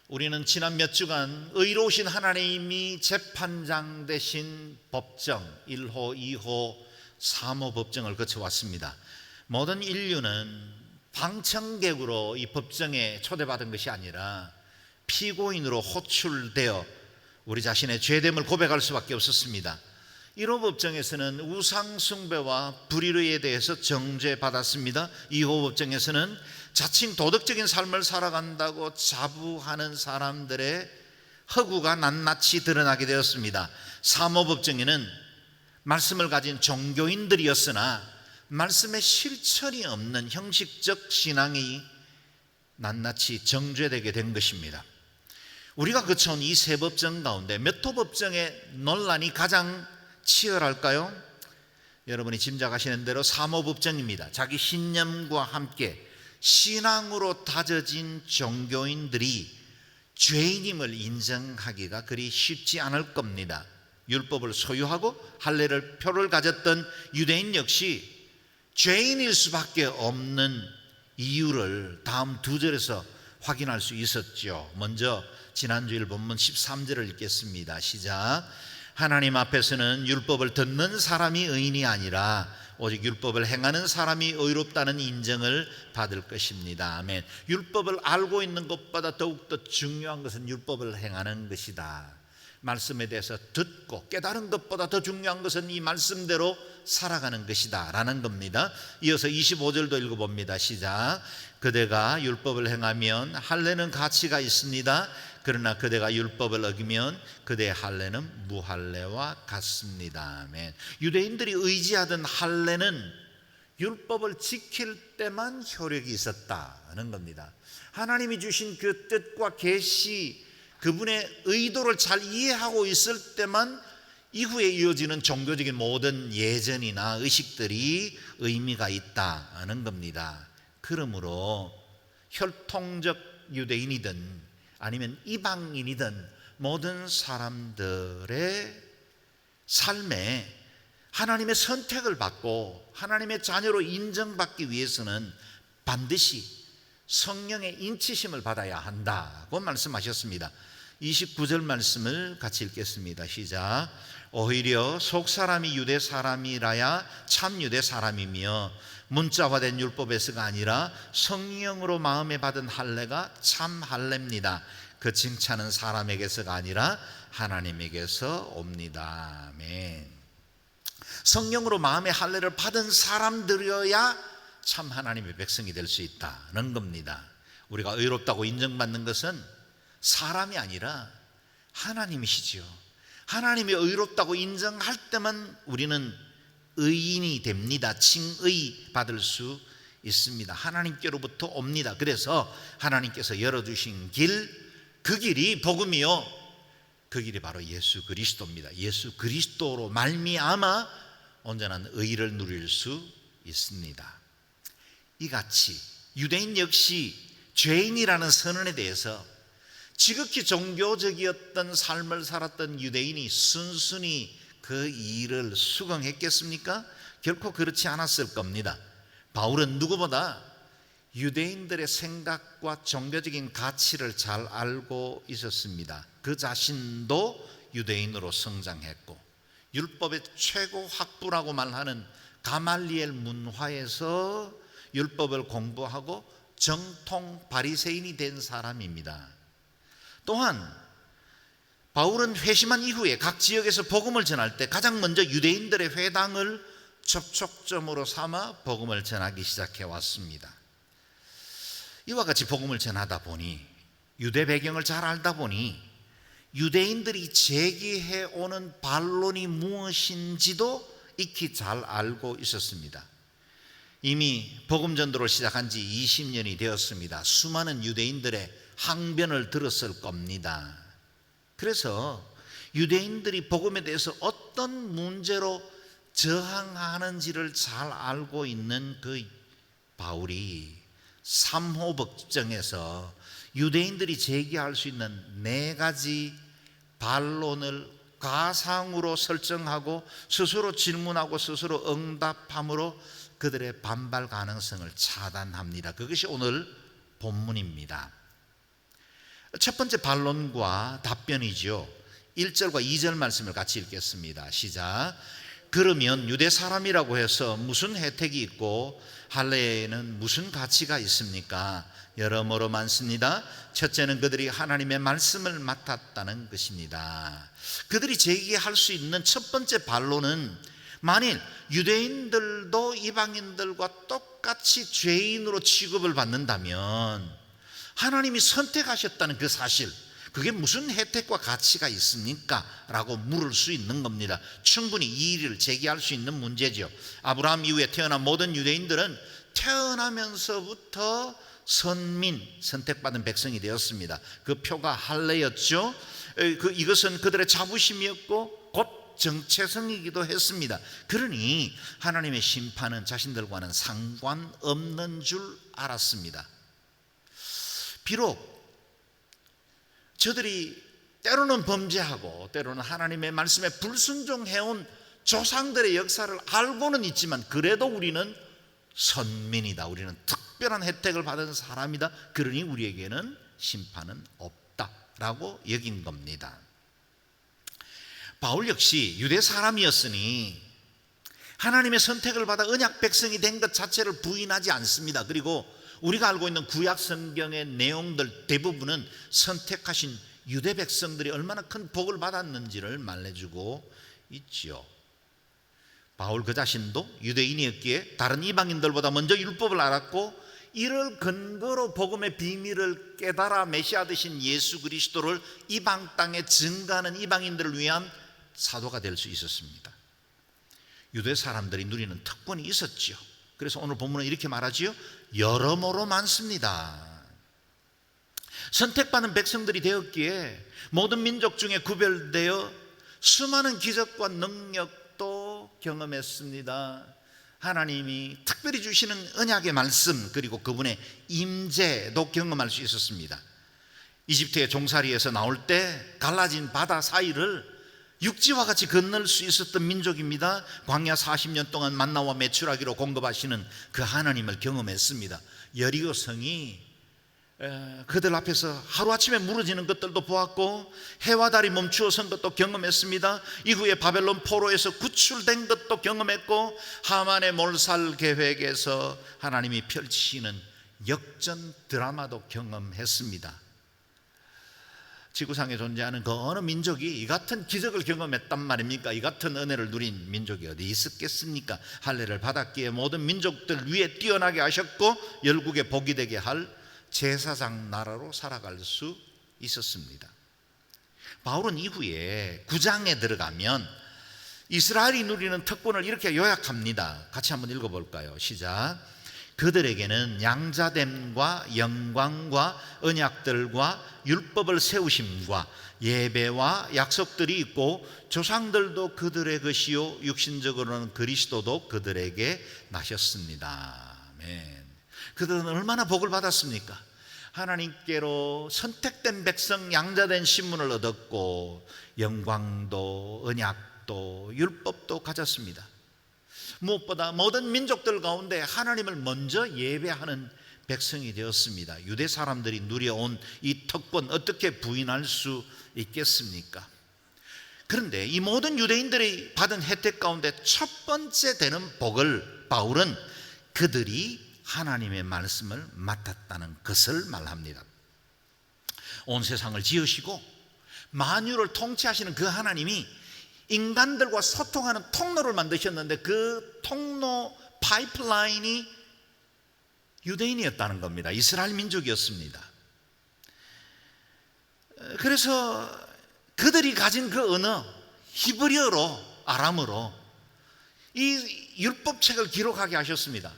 우리는 지난 몇 주간 의로우신 하나님이 재판장 되신 법정 1호, 2호, 3호 법정을 거쳐왔습니다. 모든 인류는 방청객으로 이 법정에 초대받은 것이 아니라 피고인으로 호출되어 우리 자신의 죄됨을 고백할 수밖에 없었습니다. 1호 법정에서는 우상 숭배와 불의에 대해서 정죄받았습니다. 2호 법정에서는 자칭 도덕적인 삶을 살아간다고 자부하는 사람들의 허구가 낱낱이 드러나게 되었습니다. 3호 법정에는 말씀을 가진 종교인들이었으나 말씀에 실천이 없는 형식적 신앙이 낱낱이 정죄되게 된 것입니다. 우리가 거쳐온 이 세 법정 가운데 몇 호 법정의 논란이 가장 치열할까요? 여러분이 짐작하시는 대로 3호 법정입니다. 자기 신념과 함께 신앙으로 다져진 종교인들이 죄인임을 인정하기가 그리 쉽지 않을 겁니다. 율법을 소유하고 할례를 표를 가졌던 유대인 역시 죄인일 수밖에 없는 이유를 다음 두 절에서 확인할 수 있었죠. 먼저 지난주일 본문 13절을 읽겠습니다. 시작. 하나님 앞에서는 율법을 듣는 사람이 의인이 아니라 오직 율법을 행하는 사람이 의롭다는 인정을 받을 것입니다. 아멘. 율법을 알고 있는 것보다 더욱더 중요한 것은 율법을 행하는 것이다. 말씀에 대해서 듣고 깨달은 것보다 더 중요한 것은 이 말씀대로 살아가는 것이다 라는 겁니다. 이어서 25절도 읽어봅니다. 시작. 그대가 율법을 행하면 할례는 가치가 있습니다. 그러나 그대가 율법을 어기면 그대의 할례는 무할례와 같습니다. 아멘. 유대인들이 의지하던 할례는 율법을 지킬 때만 효력이 있었다는 겁니다. 하나님이 주신 그 뜻과 계시, 그분의 의도를 잘 이해하고 있을 때만 이후에 이어지는 종교적인 모든 예전이나 의식들이 의미가 있다는 겁니다. 그러므로 혈통적 유대인이든 아니면 이방인이든 모든 사람들의 삶에 하나님의 선택을 받고 하나님의 자녀로 인정받기 위해서는 반드시 성령의 인치심을 받아야 한다고 말씀하셨습니다. 29절 말씀을 같이 읽겠습니다. 시작. 오히려 속사람이 유대 사람이라야 참 유대 사람이며 문자화된 율법에서가 아니라 성령으로 마음에 받은 할례가 참 할례입니다. 그 칭찬은 사람에게서가 아니라 하나님에게서 옵니다. 아멘. 성령으로 마음의 할례를 받은 사람들이어야 참 하나님의 백성이 될 수 있다는 겁니다. 우리가 의롭다고 인정받는 것은 사람이 아니라 하나님이시죠. 하나님이 의롭다고 인정할 때만 우리는 의인이 됩니다. 칭의 받을 수 있습니다. 하나님께로부터 옵니다. 그래서 하나님께서 열어주신 길, 그 길이 복음이요, 그 길이 바로 예수 그리스도입니다. 예수 그리스도로 말미암아 온전한 의를 누릴 수 있습니다. 이같이 유대인 역시 죄인이라는 선언에 대해서 지극히 종교적이었던 삶을 살았던 유대인이 순순히 그 일을 수긍했겠습니까? 결코 그렇지 않았을 겁니다. 바울은 누구보다 유대인들의 생각과 종교적인 가치를 잘 알고 있었습니다. 그 자신도 유대인으로 성장했고 율법의 최고 학부라고 말하는 가말리엘 문화에서 율법을 공부하고 정통 바리새인이 된 사람입니다. 또한 바울은 회심한 이후에 각 지역에서 복음을 전할 때 가장 먼저 유대인들의 회당을 접촉점으로 삼아 복음을 전하기 시작해 왔습니다. 이와 같이 복음을 전하다 보니, 유대 배경을 잘 알다 보니 유대인들이 제기해 오는 반론이 무엇인지도 익히 잘 알고 있었습니다. 이미 복음 전도를 시작한 지 20년이 되었습니다. 수많은 유대인들의 항변을 들었을 겁니다. 그래서 유대인들이 복음에 대해서 어떤 문제로 저항하는지를 잘 알고 있는 그 바울이 3호 법정에서 유대인들이 제기할 수 있는 4가지 반론을 가상으로 설정하고 스스로 질문하고 스스로 응답함으로 그들의 반발 가능성을 차단합니다. 그것이 오늘 본문입니다. 첫 번째 반론과 답변이죠. 1절과 2절 말씀을 같이 읽겠습니다. 시작. 그러면 유대 사람이라고 해서 무슨 혜택이 있고 할례에는 무슨 가치가 있습니까? 여러모로 많습니다. 첫째는 그들이 하나님의 말씀을 맡았다는 것입니다. 그들이 제기할 수 있는 첫 번째 반론은, 만일 유대인들도 이방인들과 똑같이 죄인으로 취급을 받는다면 하나님이 선택하셨다는 그 사실, 그게 무슨 혜택과 가치가 있습니까? 라고 물을 수 있는 겁니다. 충분히 이의를 제기할 수 있는 문제죠. 아브라함 이후에 태어난 모든 유대인들은 태어나면서부터 선민, 선택받은 백성이 되었습니다. 그 표가 할례였죠. 이것은 그들의 자부심이었고 곧 정체성이기도 했습니다. 그러니 하나님의 심판은 자신들과는 상관없는 줄 알았습니다. 비록 저들이 때로는 범죄하고 때로는 하나님의 말씀에 불순종해온 조상들의 역사를 알고는 있지만, 그래도 우리는 선민이다, 우리는 특별한 혜택을 받은 사람이다, 그러니 우리에게는 심판은 없다라고 여긴 겁니다. 바울 역시 유대 사람이었으니 하나님의 선택을 받아 언약 백성이 된 것 자체를 부인하지 않습니다. 그리고 우리가 알고 있는 구약 성경의 내용들 대부분은 선택하신 유대 백성들이 얼마나 큰 복을 받았는지를 말해주고 있지요. 바울 그 자신도 유대인이었기에 다른 이방인들보다 먼저 율법을 알았고, 이를 근거로 복음의 비밀을 깨달아 메시아 되신 예수 그리스도를 이방 땅에 증거하는 이방인들을 위한 사도가 될 수 있었습니다. 유대 사람들이 누리는 특권이 있었지요. 그래서 오늘 본문은 이렇게 말하지요. 여러모로 많습니다. 선택받은 백성들이 되었기에 모든 민족 중에 구별되어 수많은 기적과 능력도 경험했습니다. 하나님이 특별히 주시는 언약의 말씀, 그리고 그분의 임재도 경험할 수 있었습니다. 이집트의 종살이에서 나올 때 갈라진 바다 사이를 육지와 같이 건널 수 있었던 민족입니다. 광야 40년 동안 만나와 메추라기로 공급하시는 그 하나님을 경험했습니다. 여리고 성이 그들 앞에서 하루아침에 무너지는 것들도 보았고, 해와 달이 멈추어 선 것도 경험했습니다. 이후에 바벨론 포로에서 구출된 것도 경험했고, 하만의 몰살 계획에서 하나님이 펼치시는 역전 드라마도 경험했습니다. 지구상에 존재하는 그 어느 민족이 이 같은 기적을 경험했단 말입니까? 이 같은 은혜를 누린 민족이 어디 있었겠습니까? 할례를 받았기에 모든 민족들 위에 뛰어나게 하셨고, 열국의 복이 되게 할 제사장 나라로 살아갈 수 있었습니다. 바울은 이후에 9장에 들어가면 이스라엘이 누리는 특권을 이렇게 요약합니다. 같이 한번 읽어볼까요? 시작. 그들에게는 양자됨과 영광과 언약들과 율법을 세우심과 예배와 약속들이 있고, 조상들도 그들의 것이요 육신적으로는 그리스도도 그들에게 나셨습니다. 아멘. 그들은 얼마나 복을 받았습니까? 하나님께로 선택된 백성, 양자된 신분을 얻었고, 영광도 언약도 율법도 가졌습니다. 무엇보다 모든 민족들 가운데 하나님을 먼저 예배하는 백성이 되었습니다. 유대 사람들이 누려온 이 특권 어떻게 부인할 수 있겠습니까? 그런데 이 모든 유대인들이 받은 혜택 가운데 첫 번째 되는 복을 바울은 그들이 하나님의 말씀을 맡았다는 것을 말합니다. 온 세상을 지으시고 만유를 통치하시는 그 하나님이 인간들과 소통하는 통로를 만드셨는데, 그 통로 파이프라인이 유대인이었다는 겁니다. 이스라엘 민족이었습니다. 그래서 그들이 가진 그 언어, 히브리어로, 아람어로 이 율법책을 기록하게 하셨습니다.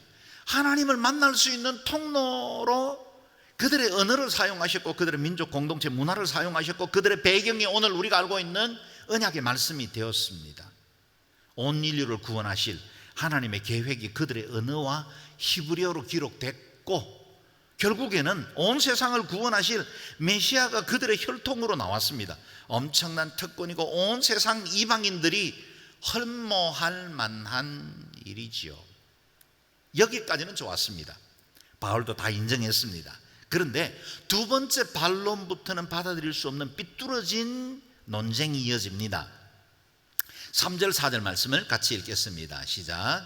하나님을 만날 수 있는 통로로 그들의 언어를 사용하셨고, 그들의 민족 공동체 문화를 사용하셨고, 그들의 배경이 오늘 우리가 알고 있는 언약의 말씀이 되었습니다. 온 인류를 구원하실 하나님의 계획이 그들의 언어와 히브리어로 기록됐고, 결국에는 온 세상을 구원하실 메시아가 그들의 혈통으로 나왔습니다. 엄청난 특권이고 온 세상 이방인들이 헐모할 만한 일이지요. 여기까지는 좋았습니다. 바울도 다 인정했습니다. 그런데 두 번째 반론부터는 받아들일 수 없는 삐뚤어진 논쟁이 이어집니다. 3절 4절 말씀을 같이 읽겠습니다. 시작.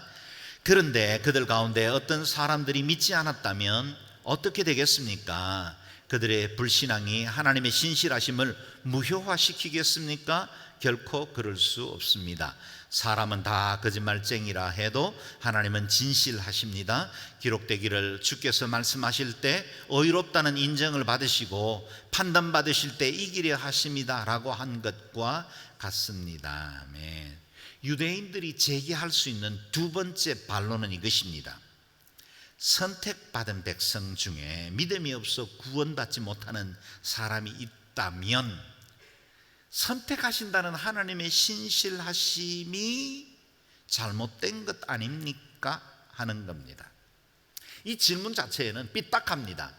그런데 그들 가운데 어떤 사람들이 믿지 않았다면 어떻게 되겠습니까? 그들의 불신앙이 하나님의 신실하심을 무효화시키겠습니까? 결코 그럴 수 없습니다. 사람은 다 거짓말쟁이라 해도 하나님은 진실하십니다. 기록되기를 주께서 말씀하실 때 의롭다는 인정을 받으시고 판단받으실 때 이기려 하십니다 라고 한 것과 같습니다. 아멘. 유대인들이 제기할 수 있는 두 번째 반론은 이것입니다. 선택받은 백성 중에 믿음이 없어 구원받지 못하는 사람이 있다면 선택하신다는 하나님의 신실하심이 잘못된 것 아닙니까? 하는 겁니다. 이 질문 자체에는 삐딱합니다.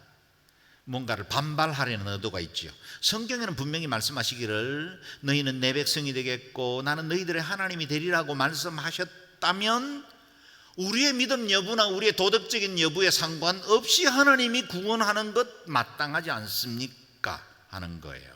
뭔가를 반발하려는 의도가 있지요. 성경에는 분명히 말씀하시기를 너희는 내 백성이 되겠고 나는 너희들의 하나님이 되리라고 말씀하셨다면 우리의 믿음 여부나 우리의 도덕적인 여부에 상관없이 하나님이 구원하는 것 마땅하지 않습니까? 하는 거예요.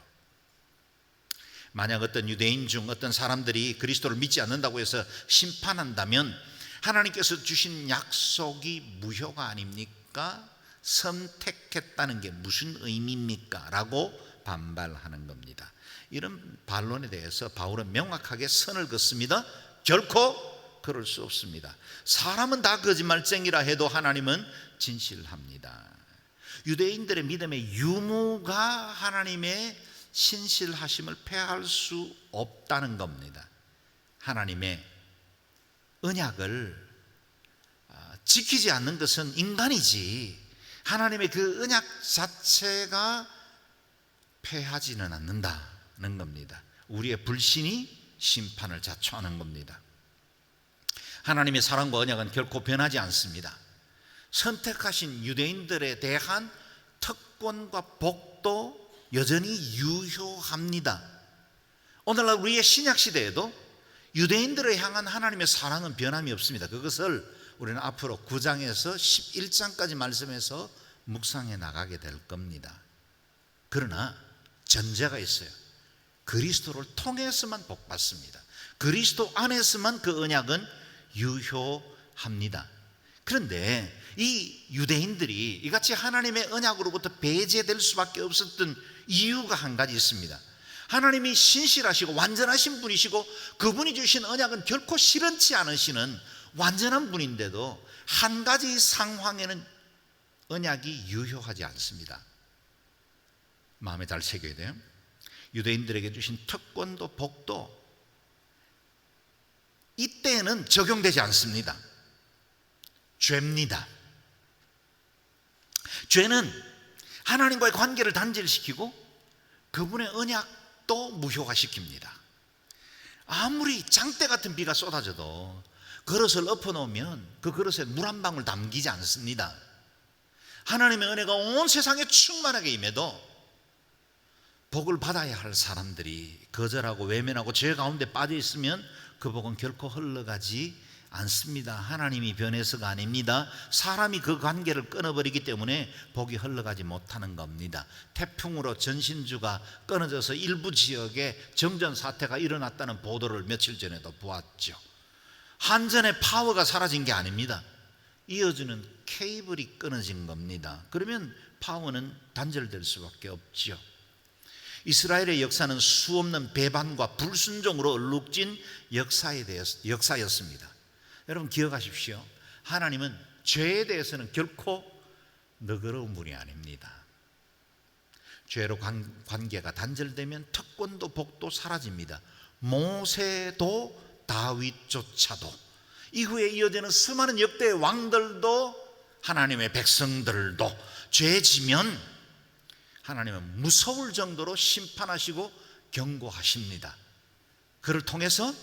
만약 어떤 유대인 중 어떤 사람들이 그리스도를 믿지 않는다고 해서 심판한다면 하나님께서 주신 약속이 무효가 아닙니까? 선택했다는 게 무슨 의미입니까? 라고 반발하는 겁니다. 이런 반론에 대해서 바울은 명확하게 선을 긋습니다. 결코 그럴 수 없습니다. 사람은 다 거짓말쟁이라 해도 하나님은 진실합니다. 유대인들의 믿음의 유무가 하나님의 신실하심을 폐할 수 없다는 겁니다. 하나님의 언약을 지키지 않는 것은 인간이지 하나님의 그 언약 자체가 폐하지는 않는다는 겁니다. 우리의 불신이 심판을 자초하는 겁니다. 하나님의 사랑과 언약은 결코 변하지 않습니다. 선택하신 유대인들에 대한 특권과 복도 여전히 유효합니다. 오늘날 우리의 신약시대에도 유대인들을 향한 하나님의 사랑은 변함이 없습니다. 그것을 우리는 앞으로 9장에서 11장까지 말씀해서 묵상해 나가게 될 겁니다. 그러나 전제가 있어요. 그리스도를 통해서만 복받습니다. 그리스도 안에서만 그 언약은 유효합니다. 그런데 이 유대인들이 이같이 하나님의 언약으로부터 배제될 수밖에 없었던 이유가 한 가지 있습니다. 하나님이 신실하시고 완전하신 분이시고 그분이 주신 언약은 결코 실현치 않으시는 완전한 분인데도 한 가지 상황에는 언약이 유효하지 않습니다. 마음에 잘 새겨야 돼요. 유대인들에게 주신 특권도 복도 이때에는 적용되지 않습니다. 죄입니다. 죄는 하나님과의 관계를 단절시키고 그분의 언약도 무효화시킵니다. 아무리 장대 같은 비가 쏟아져도 그릇을 엎어놓으면 그 그릇에 물 한 방울 담기지 않습니다. 하나님의 은혜가 온 세상에 충만하게 임해도 복을 받아야 할 사람들이 거절하고 외면하고 죄 가운데 빠져 있으면 그 복은 결코 흘러가지 않습니다. 하나님이 변해서가 아닙니다. 사람이 그 관계를 끊어버리기 때문에 복이 흘러가지 못하는 겁니다. 태풍으로 전신주가 끊어져서 일부 지역에 정전 사태가 일어났다는 보도를 며칠 전에도 보았죠. 한전의 파워가 사라진 게 아닙니다. 이어주는 케이블이 끊어진 겁니다. 그러면 파워는 단절될 수밖에 없죠. 이스라엘의 역사는 수없는 배반과 불순종으로 얼룩진 역사였습니다. 여러분 기억하십시오. 하나님은 죄에 대해서는 결코 너그러운 분이 아닙니다. 죄로 관계가 단절되면 특권도 복도 사라집니다. 모세도 다윗조차도 이후에 이어지는 수많은 역대의 왕들도 하나님의 백성들도 죄지면 하나님은 무서울 정도로 심판하시고 경고하십니다. 그를 통해서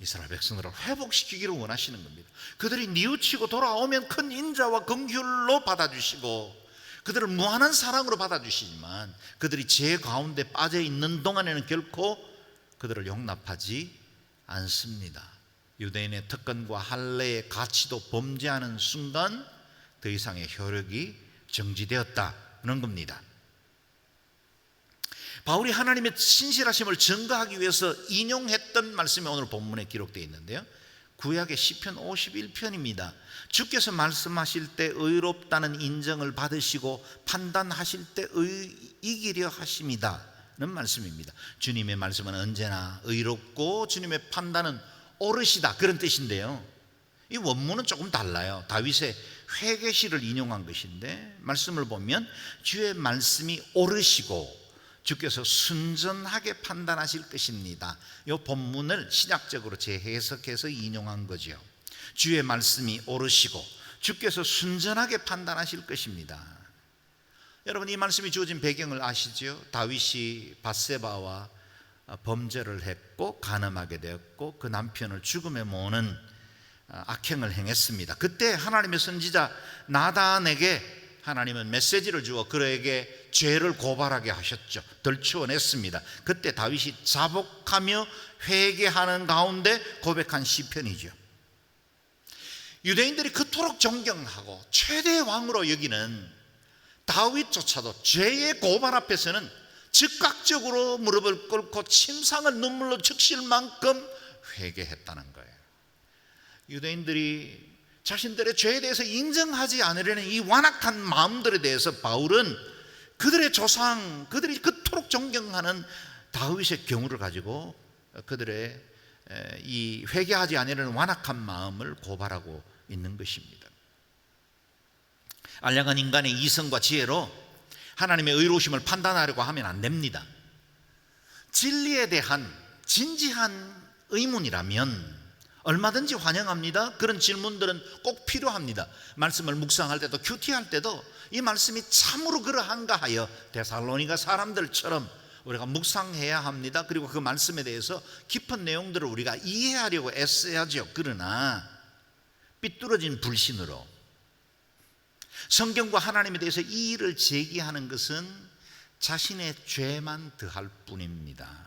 이스라엘 백성들을 회복시키기를 원하시는 겁니다. 그들이 뉘우치고 돌아오면 큰 인자와 긍휼로 받아주시고 그들을 무한한 사랑으로 받아주시지만 그들이 죄 가운데 빠져있는 동안에는 결코 그들을 용납하지 않습니다. 유대인의 특권과 할례의 가치도 범죄하는 순간 더 이상의 효력이 정지되었다는 겁니다. 바울이 하나님의 신실하심을 증거하기 위해서 인용했던 말씀이 오늘 본문에 기록되어 있는데요, 구약의 시편 51편입니다. 주께서 말씀하실 때 의롭다는 인정을 받으시고 판단하실 때 이기려 하심이다는 말씀입니다. 주님의 말씀은 언제나 의롭고 주님의 판단은 옳으시다, 그런 뜻인데요, 이 원문은 조금 달라요. 다윗의 회개시를 인용한 것인데, 말씀을 보면 주의 말씀이 옳으시고 주께서 순전하게 판단하실 것입니다. 이 본문을 신약적으로 재해석해서 인용한 거죠. 주의 말씀이 옳으시고 주께서 순전하게 판단하실 것입니다. 여러분, 이 말씀이 주어진 배경을 아시죠? 다윗이 밧세바와 범죄를 했고 간음하게 되었고 그 남편을 죽음에 모는 악행을 행했습니다. 그때 하나님의 선지자 나단에게 하나님은 메시지를 주어 그에게 죄를 고발하게 하셨죠. 덜추어냈습니다. 그때 다윗이 자복하며 회개하는 가운데 고백한 시편이죠. 유대인들이 그토록 존경하고 최대 왕으로 여기는 다윗조차도 죄의 고발 앞에서는 즉각적으로 무릎을 꿇고 침상을 눈물로 적실 만큼 회개했다는 거예요. 유대인들이 자신들의 죄에 대해서 인정하지 않으려는 이 완악한 마음들에 대해서 바울은 그들의 조상, 그들이 그토록 존경하는 다윗의 경우를 가지고 그들의 이 회개하지 않으려는 완악한 마음을 고발하고 있는 것입니다. 알량한 인간의 이성과 지혜로 하나님의 의로우심을 판단하려고 하면 안 됩니다. 진리에 대한 진지한 의문이라면 얼마든지 환영합니다. 그런 질문들은 꼭 필요합니다. 말씀을 묵상할 때도 큐티할 때도 이 말씀이 참으로 그러한가 하여 데살로니가 사람들처럼 우리가 묵상해야 합니다. 그리고 그 말씀에 대해서 깊은 내용들을 우리가 이해하려고 애써야죠. 그러나 삐뚤어진 불신으로 성경과 하나님에 대해서 이의를 제기하는 것은 자신의 죄만 더할 뿐입니다.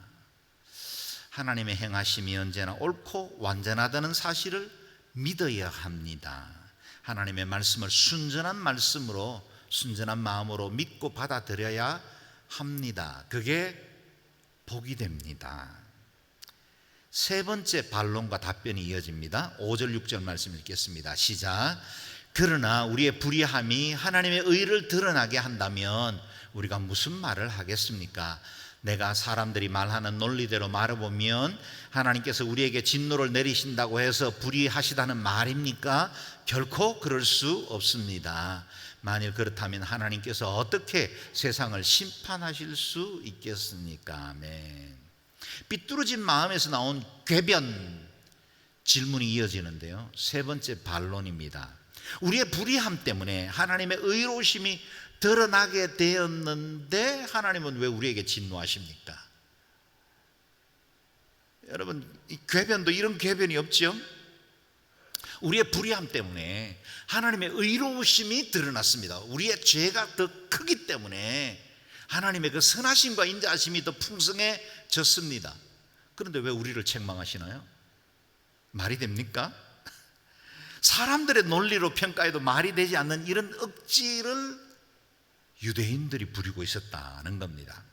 하나님의 행하심이 언제나 옳고 완전하다는 사실을 믿어야 합니다. 하나님의 말씀을 순전한 말씀으로, 순전한 마음으로 믿고 받아들여야 합니다. 그게 복이 됩니다. 세 번째 반론과 답변이 이어집니다. 5절 6절 말씀 읽겠습니다. 시작. 그러나 우리의 불의함이 하나님의 의를 드러나게 한다면 우리가 무슨 말을 하겠습니까? 내가 사람들이 말하는 논리대로 말해보면 하나님께서 우리에게 진노를 내리신다고 해서 불의하시다는 말입니까? 결코 그럴 수 없습니다. 만일 그렇다면 하나님께서 어떻게 세상을 심판하실 수 있겠습니까? 아멘. 삐뚤어진 마음에서 나온 궤변 질문이 이어지는데요, 세 번째 반론입니다. 우리의 불의함 때문에 하나님의 의로우심이 드러나게 되었는데 하나님은 왜 우리에게 진노하십니까? 여러분, 이 궤변도 이런 궤변이 없죠? 우리의 불의함 때문에 하나님의 의로우심이 드러났습니다. 우리의 죄가 더 크기 때문에 하나님의 그 선하심과 인자하심이 더 풍성해졌습니다. 그런데 왜 우리를 책망하시나요? 말이 됩니까? 사람들의 논리로 평가해도 말이 되지 않는 이런 억지를 유대인들이 부리고 있었다는 겁니다.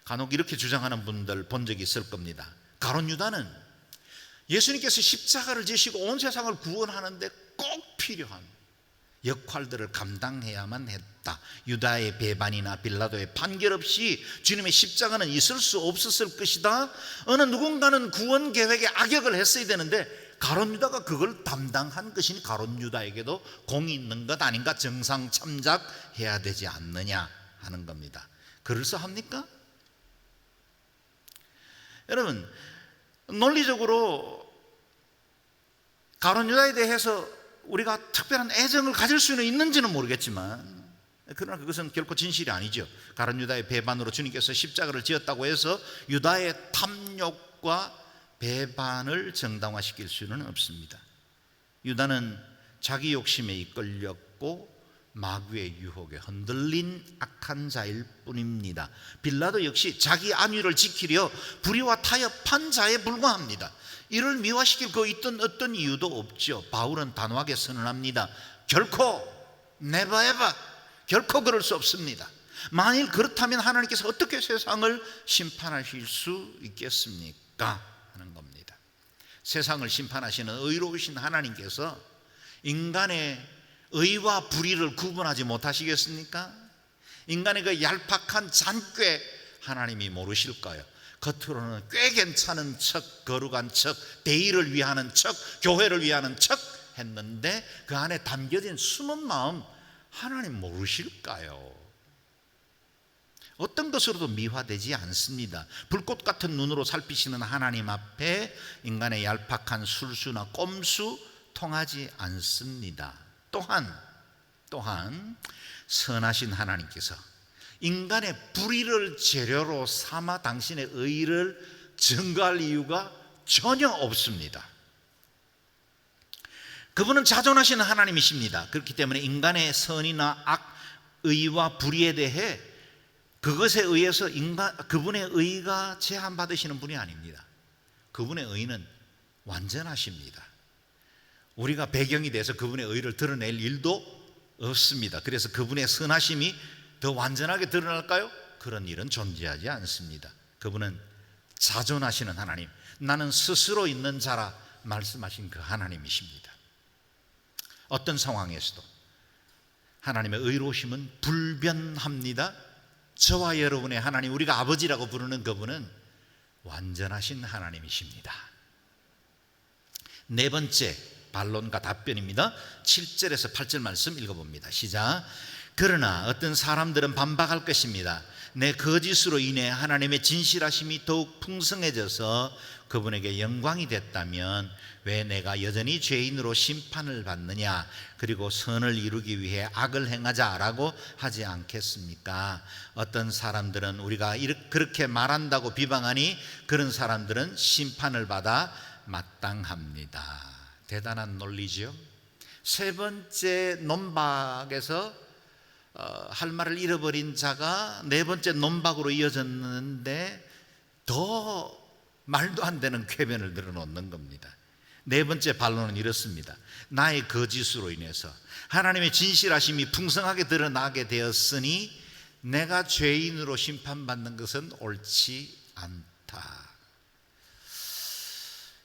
간혹 이렇게 주장하는 분들 본 적이 있을 겁니다. 가룟 유다는 예수님께서 십자가를 지시고 온 세상을 구원하는데 꼭 필요한 역할들을 감당해야만 했다. 유다의 배반이나 빌라도의 판결 없이 주님의 십자가는 있을 수 없었을 것이다. 어느 누군가는 구원 계획에 악역을 했어야 되는데 가룟 유다가 그걸 담당한 것이니 가룟 유다에게도 공이 있는 것 아닌가, 정상 참작해야 되지 않느냐 하는 겁니다. 그럴싸합니까? 여러분, 논리적으로 가룟 유다에 대해서 우리가 특별한 애정을 가질 수는 있는지는 모르겠지만, 그러나 그것은 결코 진실이 아니죠. 가룟 유다의 배반으로 주님께서 십자가를 지었다고 해서 유다의 탐욕과 배반을 정당화시킬 수는 없습니다. 유다는 자기 욕심에 이끌렸고 마귀의 유혹에 흔들린 악한 자일 뿐입니다. 빌라도 역시 자기 안위를 지키려 불의와 타협한 자에 불과합니다. 이를 미화시킬 그 있던 어떤 이유도 없죠. 바울은 단호하게 선언합니다. 결코 never ever 결코 그럴 수 없습니다. 만일 그렇다면 하나님께서 어떻게 세상을 심판하실 수 있겠습니까? 하는 겁니다. 세상을 심판하시는 의로우신 하나님께서 인간의 의와 불의를 구분하지 못하시겠습니까? 인간의 그 얄팍한 잔꾀 하나님이 모르실까요? 겉으로는 꽤 괜찮은 척, 거룩한 척, 대의를 위하는 척, 교회를 위하는 척 했는데 그 안에 담겨진 숨은 마음 하나님 모르실까요? 어떤 것으로도 미화되지 않습니다. 불꽃 같은 눈으로 살피시는 하나님 앞에 인간의 얄팍한 술수나 꼼수 통하지 않습니다. 또한 선하신 하나님께서 인간의 불의를 재료로 삼아 당신의 의를 증거할 이유가 전혀 없습니다. 그분은 자존하시는 하나님이십니다. 그렇기 때문에 인간의 선이나 악, 의와 불의에 대해 그것에 의해서 그분의 의가 제한받으시는 분이 아닙니다. 그분의 의는 완전하십니다. 우리가 배경이 돼서 그분의 의를 드러낼 일도 없습니다. 그래서 그분의 선하심이 더 완전하게 드러날까요? 그런 일은 존재하지 않습니다. 그분은 자존하시는 하나님, 나는 스스로 있는 자라 말씀하신 그 하나님이십니다. 어떤 상황에서도 하나님의 의로우심은 불변합니다. 저와 여러분의 하나님, 우리가 아버지라고 부르는 그분은 완전하신 하나님이십니다. 네 번째 반론과 답변입니다. 7절에서 8절 말씀 읽어봅니다. 시작. 그러나 어떤 사람들은 반박할 것입니다. 내 거짓으로 인해 하나님의 진실하심이 더욱 풍성해져서 그분에게 영광이 됐다면 왜 내가 여전히 죄인으로 심판을 받느냐, 그리고 선을 이루기 위해 악을 행하자라고 하지 않겠습니까? 어떤 사람들은 우리가 그렇게 말한다고 비방하니 그런 사람들은 심판을 받아 마땅합니다. 대단한 논리죠. 세 번째 논박에서 할 말을 잃어버린 자가 네 번째 논박으로 이어졌는데 더 말도 안 되는 궤변을 늘어놓는 겁니다. 네 번째 반론은 이렇습니다. 나의 거짓으로 인해서 하나님의 진실하심이 풍성하게 드러나게 되었으니 내가 죄인으로 심판받는 것은 옳지 않다.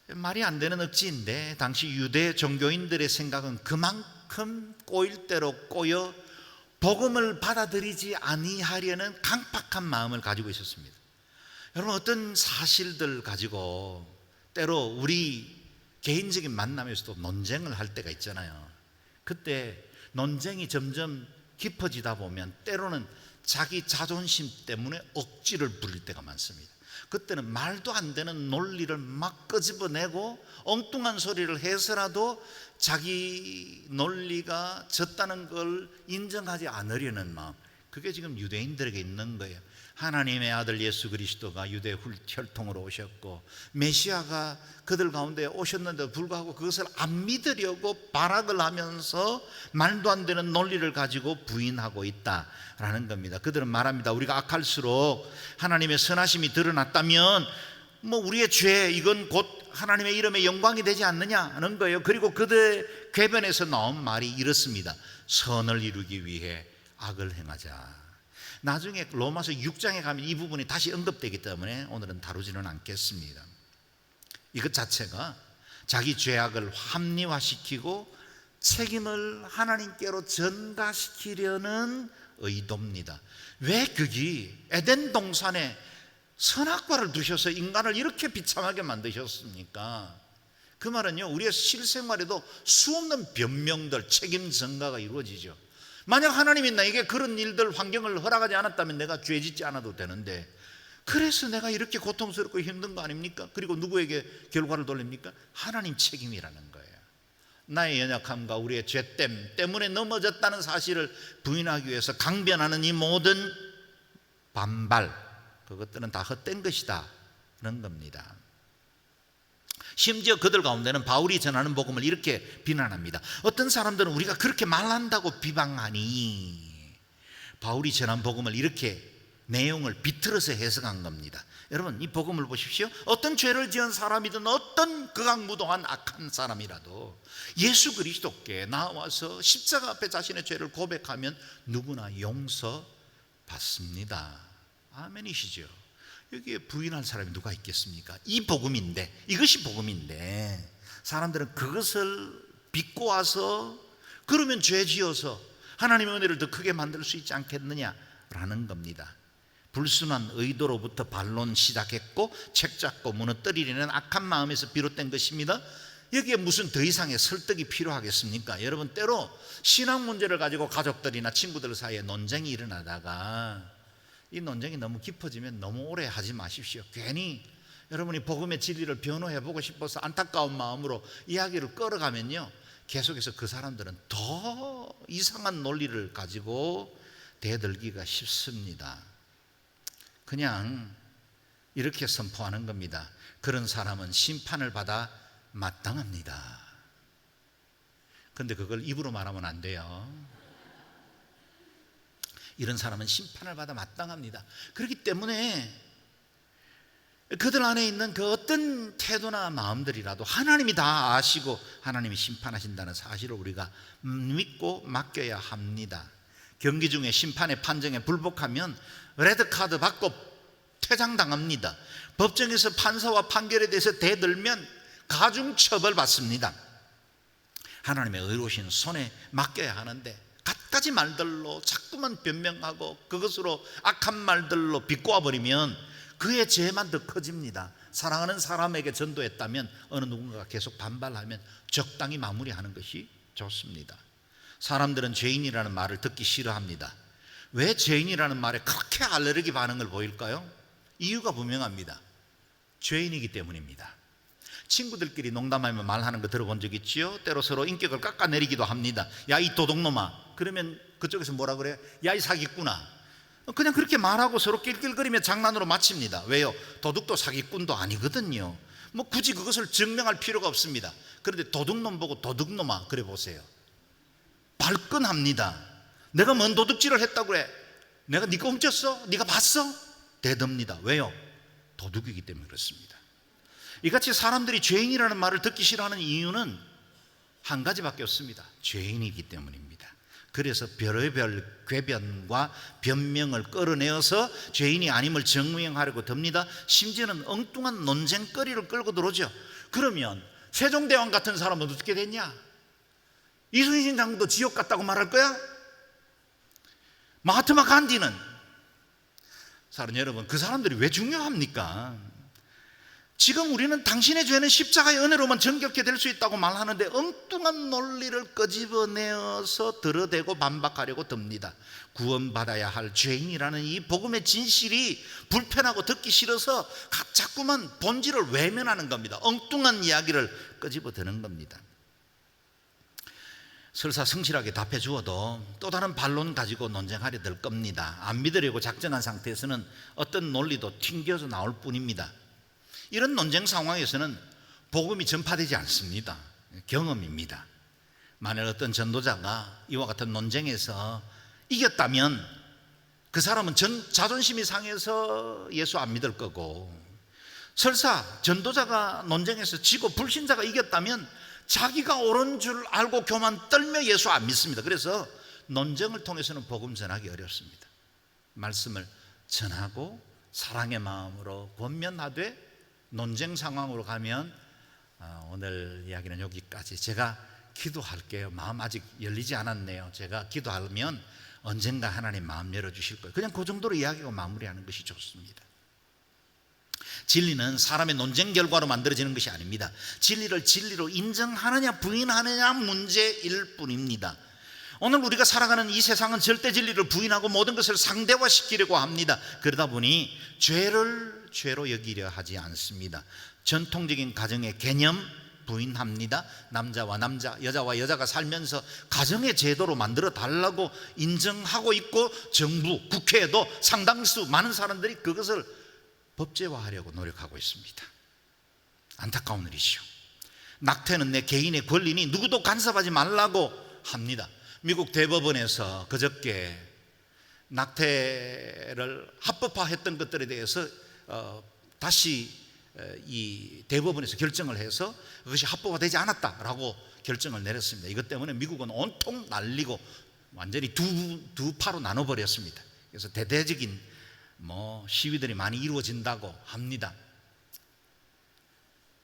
말이 안 되는 억지인데 당시 유대 종교인들의 생각은 그만큼 꼬일 대로 꼬여 복음을 받아들이지 아니하려는 강팍한 마음을 가지고 있었습니다. 여러분, 어떤 사실들 가지고 때로 우리 개인적인 만남에서도 논쟁을 할 때가 있잖아요. 그때 논쟁이 점점 깊어지다 보면 때로는 자기 자존심 때문에 억지를 부릴 때가 많습니다. 그때는 말도 안 되는 논리를 막 끄집어내고 엉뚱한 소리를 해서라도 자기 논리가 졌다는 걸 인정하지 않으려는 마음, 그게 지금 유대인들에게 있는 거예요. 하나님의 아들 예수 그리스도가 유대 혈통으로 오셨고 메시아가 그들 가운데 오셨는데도 불구하고 그것을 안 믿으려고 발악을 하면서 말도 안 되는 논리를 가지고 부인하고 있다라는 겁니다. 그들은 말합니다. 우리가 악할수록 하나님의 선하심이 드러났다면 우리의 죄, 이건 곧 하나님의 이름의 영광이 되지 않느냐는 거예요. 그리고 그들의 궤변에서 나온 말이 이렇습니다. 선을 이루기 위해 악을 행하자. 나중에 로마서 6장에 가면 이 부분이 다시 언급되기 때문에 오늘은 다루지는 않겠습니다. 이것 자체가 자기 죄악을 합리화시키고 책임을 하나님께로 전가시키려는 의도입니다. 왜 그게 에덴 동산에 선악과를 두셔서 인간을 이렇게 비참하게 만드셨습니까? 그 말은요, 우리의 실생활에도 수없는 변명들, 책임 전가가 이루어지죠. 만약 하나님이 나에게 그런 일들, 환경을 허락하지 않았다면 내가 죄 짓지 않아도 되는데, 그래서 내가 이렇게 고통스럽고 힘든 거 아닙니까? 그리고 누구에게 결과를 돌립니까? 하나님 책임이라는 거예요. 나의 연약함과 우리의 죄됨 때문에 넘어졌다는 사실을 부인하기 위해서 강변하는 이 모든 반발, 그것들은 다 헛된 것이다는 겁니다. 심지어 그들 가운데는 바울이 전하는 복음을 이렇게 비난합니다. 어떤 사람들은 우리가 그렇게 말한다고 비방하니 바울이 전한 복음을 이렇게 내용을 비틀어서 해석한 겁니다. 여러분, 이 복음을 보십시오. 어떤 죄를 지은 사람이든 어떤 극악무도한 악한 사람이라도 예수 그리스도께 나와서 십자가 앞에 자신의 죄를 고백하면 누구나 용서받습니다. 아멘이시죠? 여기에 부인할 사람이 누가 있겠습니까? 이 복음인데, 이것이 복음인데 사람들은 그것을 비꼬아서 그러면 죄 지어서 하나님의 은혜를 더 크게 만들 수 있지 않겠느냐라는 겁니다. 불순한 의도로부터 반론 시작했고 책 잡고 무너뜨리려는 악한 마음에서 비롯된 것입니다. 여기에 무슨 더 이상의 설득이 필요하겠습니까? 여러분, 때로 신앙 문제를 가지고 가족들이나 친구들 사이에 논쟁이 일어나다가 이 논쟁이 너무 깊어지면 너무 오래 하지 마십시오. 괜히 여러분이 복음의 진리를 변호해보고 싶어서 안타까운 마음으로 이야기를 끌어가면요, 계속해서 그 사람들은 더 이상한 논리를 가지고 대들기가 쉽습니다. 그냥 이렇게 선포하는 겁니다. 그런 사람은 심판을 받아 마땅합니다. 그런데 그걸 입으로 말하면 안 돼요. 이런 사람은 심판을 받아 마땅합니다. 그렇기 때문에 그들 안에 있는 그 어떤 태도나 마음들이라도 하나님이 다 아시고 하나님이 심판하신다는 사실을 우리가 믿고 맡겨야 합니다. 경기 중에 심판의 판정에 불복하면 레드카드 받고 퇴장당합니다. 법정에서 판사와 판결에 대해서 대들면 가중처벌 받습니다. 하나님의 의로우신 손에 맡겨야 하는데 갖가지 말들로 자꾸만 변명하고 그것으로 악한 말들로 비꼬아버리면 그의 죄만 더 커집니다. 사랑하는 사람에게 전도했다면 어느 누군가가 계속 반발하면 적당히 마무리하는 것이 좋습니다. 사람들은 죄인이라는 말을 듣기 싫어합니다. 왜 죄인이라는 말에 그렇게 알레르기 반응을 보일까요? 이유가 분명합니다. 죄인이기 때문입니다. 친구들끼리 농담하며 말하는 거 들어본 적 있지요? 때로 서로 인격을 깎아내리기도 합니다. 야, 이 도둑놈아. 그러면 그쪽에서 뭐라 그래요? 야, 이 사기꾼아. 그냥 그렇게 말하고 서로 낄낄거리며 장난으로 마칩니다. 왜요? 도둑도 사기꾼도 아니거든요. 뭐 굳이 그것을 증명할 필요가 없습니다. 그런데 도둑놈 보고 도둑놈아 그래 보세요. 발끈합니다. 내가 뭔 도둑질을 했다고 그래? 내가 네가 훔쳤어? 네가 봤어? 대듭니다. 왜요? 도둑이기 때문에 그렇습니다. 이같이 사람들이 죄인이라는 말을 듣기 싫어하는 이유는 한 가지밖에 없습니다. 죄인이기 때문입니다. 그래서 별의별 궤변과 변명을 끌어내어서 죄인이 아님을 증명하려고 듭니다. 심지어는 엉뚱한 논쟁거리를 끌고 들어오죠. 그러면 세종대왕 같은 사람은 어떻게 됐냐? 이순신 장군도 지옥 갔다고 말할 거야? 마하트마 간디는? 사랑 여러분, 그 사람들이 왜 중요합니까? 지금 우리는 당신의 죄는 십자가의 은혜로만 정결케 될 수 있다고 말하는데 엉뚱한 논리를 끄집어내어서 들어대고 반박하려고 듭니다. 구원받아야 할 죄인이라는 이 복음의 진실이 불편하고 듣기 싫어서 자꾸만 본질을 외면하는 겁니다. 엉뚱한 이야기를 끄집어대는 겁니다. 설사 성실하게 답해 주어도 또 다른 반론 가지고 논쟁하려 들 겁니다. 안 믿으려고 작정한 상태에서는 어떤 논리도 튕겨서 나올 뿐입니다. 이런 논쟁 상황에서는 복음이 전파되지 않습니다. 경험입니다. 만일 어떤 전도자가 이와 같은 논쟁에서 이겼다면 그 사람은 자존심이 상해서 예수 안 믿을 거고, 설사 전도자가 논쟁에서 지고 불신자가 이겼다면 자기가 옳은 줄 알고 교만 떨며 예수 안 믿습니다. 그래서 논쟁을 통해서는 복음 전하기 어렵습니다. 말씀을 전하고 사랑의 마음으로 권면하되 논쟁 상황으로 가면 오늘 이야기는 여기까지. 제가 기도할게요. 마음 아직 열리지 않았네요. 제가 기도하면 언젠가 하나님 마음 열어주실 거예요. 그냥 그 정도로 이야기하고 마무리하는 것이 좋습니다. 진리는 사람의 논쟁 결과로 만들어지는 것이 아닙니다. 진리를 진리로 인정하느냐 부인하느냐 문제일 뿐입니다. 오늘 우리가 살아가는 이 세상은 절대 진리를 부인하고 모든 것을 상대화시키려고 합니다. 그러다 보니 죄를 죄로 여기려 하지 않습니다. 전통적인 가정의 개념 부인합니다. 남자와 남자, 여자와 여자가 살면서 가정의 제도로 만들어 달라고 인정하고 있고, 정부, 국회에도 상당수 많은 사람들이 그것을 법제화하려고 노력하고 있습니다. 안타까운 일이죠. 낙태는 내 개인의 권리니 누구도 간섭하지 말라고 합니다. 미국 대법원에서 그저께 낙태를 합법화했던 것들에 대해서 다시 이 대법원에서 결정을 해서 그것이 합법화되지 않았다라고 결정을 내렸습니다. 이것 때문에 미국은 온통 난리고 완전히 두 파로 나눠버렸습니다. 그래서 대대적인 시위들이 많이 이루어진다고 합니다.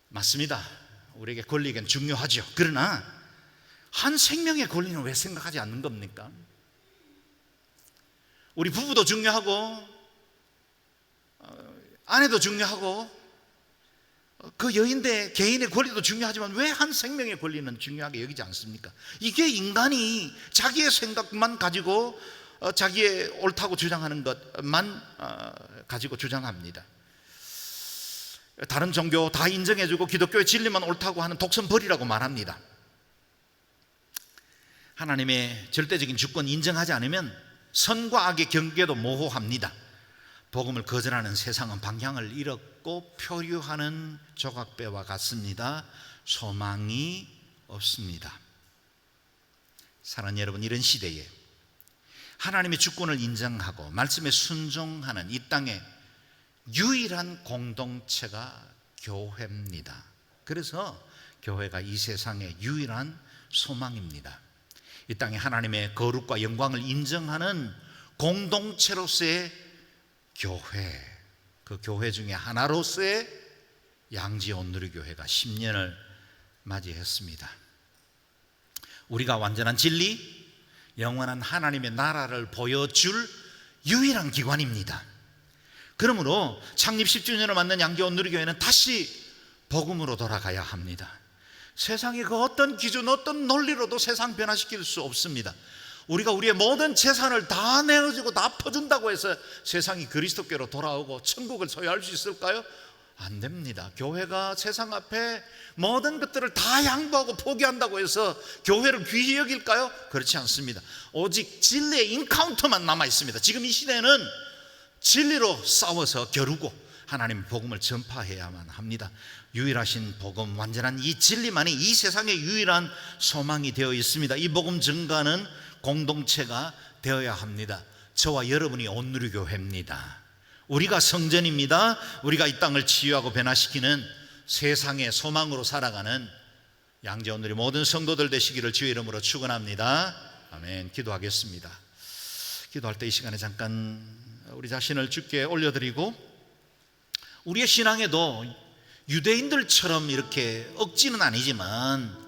맞습니다. 우리에게 권리가 중요하죠. 그러나 한 생명의 권리는 왜 생각하지 않는 겁니까? 우리 부부도 중요하고 아내도 중요하고 그 여인의 개인의 권리도 중요하지만 왜 한 생명의 권리는 중요하게 여기지 않습니까? 이게 인간이 자기의 생각만 가지고 자기의 옳다고 주장하는 것만 가지고 주장합니다. 다른 종교 다 인정해주고 기독교의 진리만 옳다고 하는 독선벌이라고 말합니다. 하나님의 절대적인 주권 인정하지 않으면 선과 악의 경계도 모호합니다. 복음을 거절하는 세상은 방향을 잃었고 표류하는 조각배와 같습니다. 소망이 없습니다. 사랑하는 여러분, 이런 시대에 하나님의 주권을 인정하고 말씀에 순종하는 이 땅의 유일한 공동체가 교회입니다. 그래서 교회가 이 세상의 유일한 소망입니다. 이 땅에 하나님의 거룩과 영광을 인정하는 공동체로서의 교회, 그 교회 중에 하나로서의 양지 온누리교회가 10년을 맞이했습니다. 우리가 완전한 진리, 영원한 하나님의 나라를 보여줄 유일한 기관입니다. 그러므로 창립 10주년을 맞는 양지 온누리교회는 다시 복음으로 돌아가야 합니다. 세상의 그 어떤 기준, 어떤 논리로도 세상 변화시킬 수 없습니다. 우리가 우리의 모든 재산을 다 내어주고 다 퍼준다고 해서 세상이 그리스도께로 돌아오고 천국을 소유할 수 있을까요? 안 됩니다. 교회가 세상 앞에 모든 것들을 다 양보하고 포기한다고 해서 교회를 귀히 여길까요? 그렇지 않습니다. 오직 진리의 인카운터만 남아 있습니다. 지금 이 시대는 진리로 싸워서 겨루고 하나님의 복음을 전파해야만 합니다. 유일하신 복음, 완전한 이 진리만이 이 세상의 유일한 소망이 되어 있습니다. 이 복음 전가는 공동체가 되어야 합니다. 저와 여러분이 온누리교회입니다. 우리가 성전입니다. 우리가 이 땅을 치유하고 변화시키는 세상의 소망으로 살아가는 양지 온누리 모든 성도들 되시기를 주의 이름으로 축원합니다. 아멘. 기도하겠습니다. 기도할 때 이 시간에 잠깐 우리 자신을 주께 올려드리고, 우리의 신앙에도 유대인들처럼 이렇게 억지는 아니지만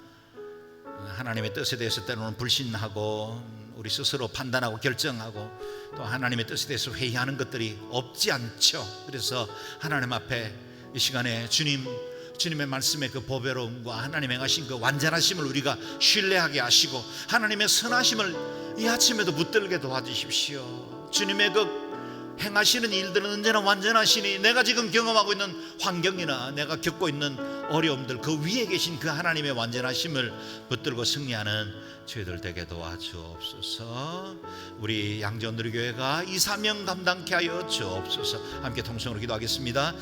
하나님의 뜻에 대해서 때로는 불신하고 우리 스스로 판단하고 결정하고 또 하나님의 뜻에 대해서 회의하는 것들이 없지 않죠. 그래서 하나님 앞에 이 시간에 주님의 말씀의 그 보배로움과 하나님 행하신 그 완전하심을 우리가 신뢰하게 하시고 하나님의 선하심을 이 아침에도 붙들게 도와주십시오. 주님의 그 행하시는 일들은 언제나 완전하시니 내가 지금 경험하고 있는 환경이나 내가 겪고 있는 어려움들, 그 위에 계신 그 하나님의 완전하심을 붙들고 승리하는 저희들 되게 도와주옵소서. 우리 양지 온누리교회가 이 사명 감당케 하여 주옵소서. 함께 통성으로 기도하겠습니다.